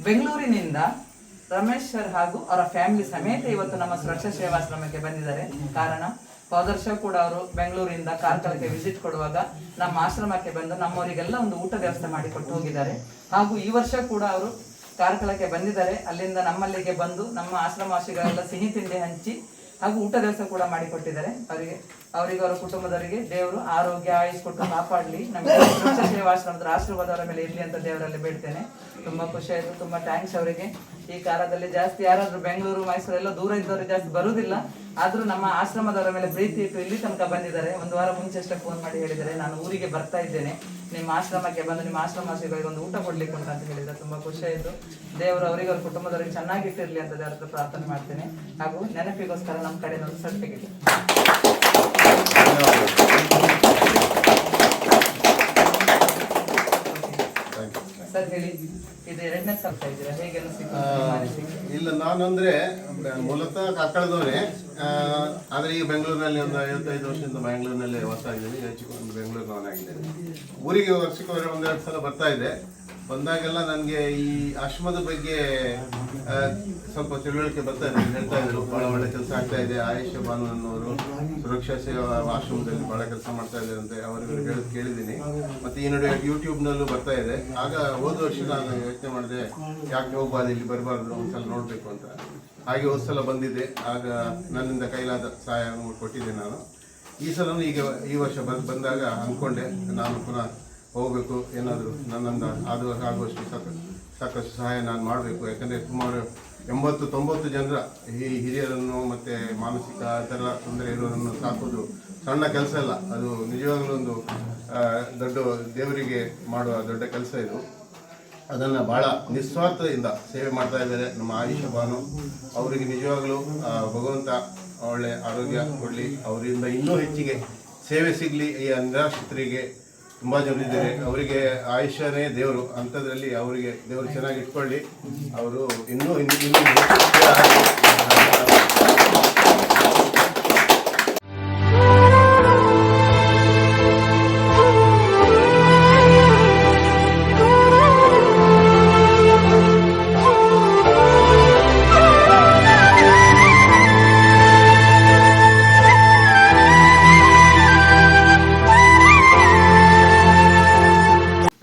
ಬೆಂಗಳೂರಿನಿಂದ ರಮೇಶ್ ಸರ್ ಹಾಗೂ ಅವರ ಫ್ಯಾಮಿಲಿ ಸಮೇತ ಇವತ್ತು ನಮ್ಮ ಸುರಕ್ಷಾ ಸೇವಾಶ್ರಮಕ್ಕೆ ಬಂದಿದ್ದಾರೆ. ಕಾರಣ ಹೋದ ವರ್ಷ ಕೂಡ ಅವರು ಬೆಂಗಳೂರಿಂದ ಕಾರ್ಕಳಕ್ಕೆ ವಿಸಿಟ್ ಕೊಡುವಾಗ ನಮ್ಮ ಆಶ್ರಮಕ್ಕೆ ಬಂದು ನಮ್ಮವರಿಗೆಲ್ಲ ಒಂದು ಊಟ ವ್ಯವಸ್ಥೆ ಮಾಡಿಕೊಟ್ಟು ಹೋಗಿದ್ದಾರೆ. ಹಾಗೂ ಈ ವರ್ಷ ಕೂಡ ಅವರು ಕಾರ್ಕಳಕ್ಕೆ ಬಂದಿದ್ದಾರೆ. ಅಲ್ಲಿಂದ ನಮ್ಮಲ್ಲಿಗೆ ಬಂದು ನಮ್ಮ ಆಶ್ರಮವಾಸಿಗಳೆಲ್ಲ ಸಿಹಿ ತಿಂಡಿ ಹಂಚಿ ಹಾಗೂ ಊಟ ವ್ಯವಸ್ಥೆ ಕೂಡ ಮಾಡಿಕೊಟ್ಟಿದ್ದಾರೆ. ಅವರಿಗೆ ಅವರ ಕುಟುಂಬದವರಿಗೆ ದೇವರು ಆರೋಗ್ಯ ಆಯುಷ್ ಕೊಟ್ಟು ಕಾಪಾಡಲಿ. ನಮಗೆ ಸುರಕ್ಷಾ ಸೇವಾಶ್ರಮದ ಆಶೀರ್ವಾದ ಅವರ ಮೇಲೆ ಇರಲಿ ಅಂತ ದೇವರಲ್ಲಿ ಬೇಡ್ತೇನೆ. ತುಂಬಾ ಖುಷಿ ಆಯ್ತು. ತುಂಬಾ ಥ್ಯಾಂಕ್ಸ್ ಅವರಿಗೆ. ಈ ಕಾಲದಲ್ಲಿ ಜಾಸ್ತಿ ಯಾರಾದ್ರೂ ಬೆಂಗಳೂರು ಮೈಸೂರು ಎಲ್ಲ ದೂರ ಇದ್ದವರು ಜಾಸ್ತಿ ಬರುವುದಿಲ್ಲ, ಆದ್ರೂ ನಮ್ಮ ಆಶ್ರಮದವರ ಮೇಲೆ ಪ್ರೀತಿ ಇಟ್ಟು ಇಲ್ಲಿ ತನಕ ಬಂದಿದ್ದಾರೆ. ಒಂದು ವಾರ ಮುಂಚೆ ಅಷ್ಟೇ ಫೋನ್ ಮಾಡಿ ಹೇಳಿದ್ದಾರೆ, ನಾನು ಊರಿಗೆ ಬರ್ತಾ ಇದ್ದೇನೆ, ನಿಮ್ಮ ಆಶ್ರಮಕ್ಕೆ ಬಂದು ನಿಮ್ಮ ಆಶ್ರಮವಾಸಿಗಳಿಗೆ ಒಂದು ಊಟ ಕೊಡ್ಲಿಕ್ಕೆ ಉಂಟು ಅಂತ ಹೇಳಿದ್ರೆ ತುಂಬಾ ಖುಷಿ ಆಯ್ತು. ದೇವರು ಅವರಿಗೆ ಅವ್ರ ಕುಟುಂಬದವರಿಗೆ ಚೆನ್ನಾಗಿಟ್ಟಿರ್ಲಿ ಅಂತ ದೇವರ ಹತ್ರ ಪ್ರಾರ್ಥನೆ ಮಾಡ್ತೇನೆ. ಹಾಗೂ ನೆನಪಿಗೋಸ್ಕರ ನಮ್ಮ ಕಡೆ ಒಂದು ಸರ್ಟಿಫಿಕೇಟ್. ಸರ್ ಹೇಳಿ, ಇದು ಎರಡನೇ ಸಲ ಇದ್ದೀರಾ, ಹೇಗೆ ಅನಿಸಿತು? ಇಲ್ಲ, ನಾನು ಅಂದ್ರೆ ಮೂಲತಃ ಕಾರ್ಕಳದವನೇ, ಆದ್ರೆ ಈಗ ಬೆಂಗಳೂರಿನಲ್ಲಿ ಒಂದು 55 ವರ್ಷದಿಂದ ಬೆಂಗಳೂರಿನಲ್ಲಿ ವಾಸ ಆಗಿದ್ದೀನಿ. ಹೆಚ್ಚು ಬೆಂಗಳೂರಿನವನಾಗಿದ್ದೇನೆ. ಊರಿಗೆ ವರ್ಷಕ್ಕೆ ಒಂದೆರಡು ಸಲ ಬರ್ತಾ ಇದೆ. ಬಂದಾಗೆಲ್ಲ ನನಗೆ ಈ ಆಶ್ರಮದ ಬಗ್ಗೆ ಸ್ವಲ್ಪ ತಿಳುವಳಿಕೆ ಬರ್ತಾ ಇದೆ. ಹೇಳ್ತಾ ಇದ್ರು ಬಹಳ ಒಳ್ಳೆ ಕೆಲಸ ಆಗ್ತಾ ಇದೆ. ಆಯುಷ್ ಬಾನು ಅನ್ನೋರು ಸುರಕ್ಷಾ ಸೇವಾ ಆಶ್ರಮದಲ್ಲಿ ಬಹಳ ಕೆಲಸ ಮಾಡ್ತಾ ಇದ್ದಾರೆ ಅಂತ ಅವರಿಗೆ ಹೇಳೋದು ಕೇಳಿದ್ದೀನಿ. ಮತ್ತೆ ಈ ನಡುವೆ ಯೂಟ್ಯೂಬ್ನಲ್ಲೂ ಬರ್ತಾ ಇದೆ. ಆಗ ಹೋದ ವರ್ಷ ನಾನು ಯೋಚನೆ ಮಾಡಿದೆ, ಯಾಕೆ ಹೋಗಬಾರ್ದು, ಇಲ್ಲಿ ಬರಬಾರ್ದು, ಒಂದ್ಸಲ ನೋಡಬೇಕು ಅಂತ. ಹಾಗೆ ಹೋದ ಸಲ ಬಂದಿದ್ದೆ. ಆಗ ನನ್ನಿಂದ ಕೈಲಾದ ಸಹಾಯ ಕೊಟ್ಟಿದ್ದೆ ನಾನು. ಈ ಸಲ ಈ ವರ್ಷ ಬಂದಾಗ ಅಂದ್ಕೊಂಡೆ ನಾನು ಪುನಃ ಹೋಗಬೇಕು, ಏನಾದರೂ ನನ್ನಿಂದ ಆಗುವಷ್ಟು ಸಾಕಷ್ಟು ಸಹಾಯ ನಾನು ಮಾಡಬೇಕು. ಯಾಕಂದರೆ ಸುಮಾರು 80-90 ಜನರ ಹಿರಿಯರನ್ನು ಮತ್ತು ಮಾನಸಿಕ ಥರ ತೊಂದರೆ ಇರೋರನ್ನು ಸಾಕೋದು ಸಣ್ಣ ಕೆಲಸ ಅಲ್ಲ. ಅದು ನಿಜವಾಗ್ಲೂ ಒಂದು ದೊಡ್ಡ ದೇವರಿಗೆ ಮಾಡುವ ದೊಡ್ಡ ಕೆಲಸ ಇದು. ಅದನ್ನು ಭಾಳ ನಿಸ್ವಾರ್ಥದಿಂದ ಸೇವೆ ಮಾಡ್ತಾ ಇದ್ದಾರೆ ನಮ್ಮ ಆಯುಷ್ ಬಾನು. ಅವರಿಗೆ ನಿಜವಾಗ್ಲೂ ಭಗವಂತ ಒಳ್ಳೆ ಆರೋಗ್ಯ ಕೊಡಲಿ, ಅವರಿಂದ ಇನ್ನೂ ಹೆಚ್ಚಿಗೆ ಸೇವೆ ಸಿಗಲಿ. ಈ ನಿರಾಶ್ರಿತರಿಗೆ ತುಂಬ ಜನರಿದ್ದಾರೆ, ಅವರಿಗೆ ಆಯುಷ್ಯನೇ ದೇವರು. ಅಂಥದ್ರಲ್ಲಿ ಅವರಿಗೆ ದೇವರು ಚೆನ್ನಾಗಿ ಇಟ್ಕೊಳ್ಳಿ. ಅವರು ಇನ್ನೂ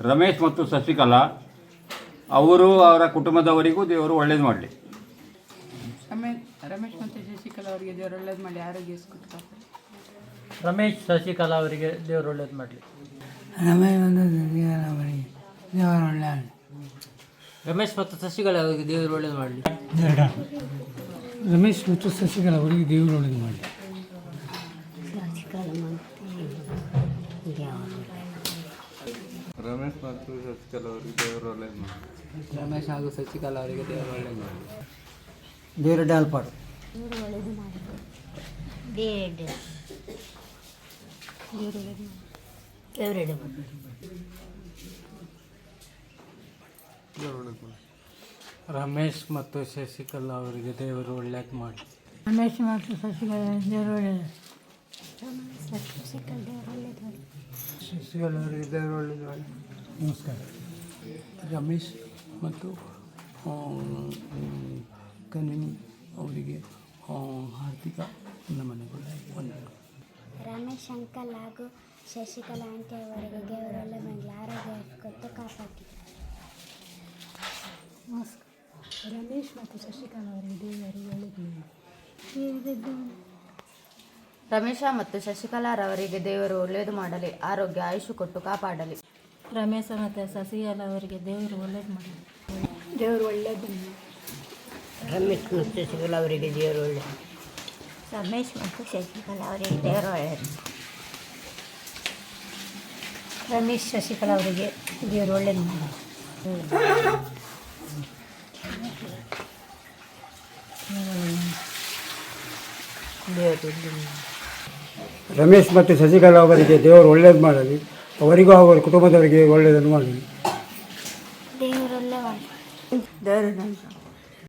ರಮೇಶ್ ಮತ್ತು ಶಶಿಕಲಾ ಅವರು ಅವರ ಕುಟುಂಬದವರಿಗೂ ದೇವರು ಒಳ್ಳೇದು ಮಾಡಲಿ. ರಮೇಶ್ ಮತ್ತು ಶಶಿಕಲಾ ಅವರಿಗೆ ದೇವರು ಒಳ್ಳೇದು ಮಾಡಲಿ, ಆರೋಗ್ಯ ರಮೇಶ್ ಶಶಿಕಲಾ ಅವರಿಗೆ ದೇವರು ಒಳ್ಳೇದು ಮಾಡಲಿ. ರಮೇಶ್ ಮತ್ತು ಶಶಿಕಲಾ ಅವರಿಗೆ ದೇವರು ಒಳ್ಳೇದು ಮಾಡಲಿ. ರಮೇಶ್ ಮತ್ತು ಶಶಿಕಲಾ ಅವರಿಗೆ ದೇವರು ಒಳ್ಳೇದು ಮಾಡಲಿ. ರಮೇಶ್ ಮತ್ತು ಶಶಿಕಲಾ ಅವರಿಗೆ ದೇವರು ಒಳ್ಳೇದು ಮಾಡಿ. ರಮೇಶ್ ಹಾಗೂ ಶಶಿಕಲಾ ಅವರಿಗೆ ದೇವರು ಒಳ್ಳೇದು ಮಾಡಿ. ದೇವರು ಡಾಲ್ಪಾಡು ದೇವರು ಒಳ್ಳೇದು ಮಾಡಿ. ರಮೇಶ್ ಮತ್ತು ಶಶಿಕಲಾ ಅವರಿಗೆ ದೇವರು ಒಳ್ಳೇದು ಮಾಡಿ. ರಮೇಶ್ ಮತ್ತು ಶಶಿಕಲಾ ದೇವರು ಒಳ್ಳೇದು. ಶಶಿಕಲಾ ಅವರಿಗೆ ದೇವರು ಒಳ್ಳೇದು ಮಾಡಿ. ನಮಸ್ಕಾರ. ರಮೇಶ್ ಮತ್ತು ಕನಿಮ್ ಅವರಿಗೆ ಆರ್ಥಿಕ ನಮನಗಳು ವಂದನೆಗಳು. ರಮೇಶ್ ಅಂಕಲ್ ಹಾಗೂ ಶಶಿಕಲಾ ಆಂಟಿ ಅವರಿಗೆ ದೇವರು ಒಳ್ಳೆ ಮಾಡಲಿ, ಆರೋಗ್ಯ ಕೊಟ್ಟು ಕಾಪಾಡಿ. ನಮಸ್ಕಾರ. ರಮೇಶ್ ಮತ್ತು ಶಶಿಕಲಾ ಅವರಿಗೆ ದೇವರು ಒಳ್ಳೆಯದು ಮಾಡಿ. ರಮೇಶ ಮತ್ತು ಶಶಿಕಲಾರವರಿಗೆ ದೇವರು ಒಳ್ಳೆಯದು ಮಾಡಲಿ, ಆರೋಗ್ಯ ಆಯುಷ್ ಕೊಟ್ಟು ಕಾಪಾಡಲಿ. ರಮೇಶ ಮತ್ತು ಶಶಿಕಲಾ ಅವರಿಗೆ ದೇವರು ಒಳ್ಳೇದು ಮಾಡಲಿ, ದೇವರು ಒಳ್ಳೇದು. ರಮೇಶ್ ಮತ್ತು ಶಶಿಕಲಾ ಅವರಿಗೆ ದೇವರು ಒಳ್ಳೆಯದು. ರಮೇಶ್ ಮತ್ತು ಶಶಿಕಲಾ ಅವರಿಗೆ ದೇವರು ಒಳ್ಳೆಯದು. ರಮೇಶ್ ಶಶಿಕಲಾ ಅವರಿಗೆ ದೇವರು ಒಳ್ಳೇದು ಮಾಡಲಿ. ರಮೇಶ್ ಮತ್ತು ಶಶಿಕಲಾ ಅವರಿಗೆ ದೇವರು ಒಳ್ಳೇದು ಮಾಡಲಿ, ಅವರಿಗೂ ಅವರ ಕುಟುಂಬದವರಿಗೆ ಒಳ್ಳೆಯದನ್ನು ಮಾಡಲಿ. ದೇವರಲ್ಲೇ ಮಾಡಲಿ. ದೇವರು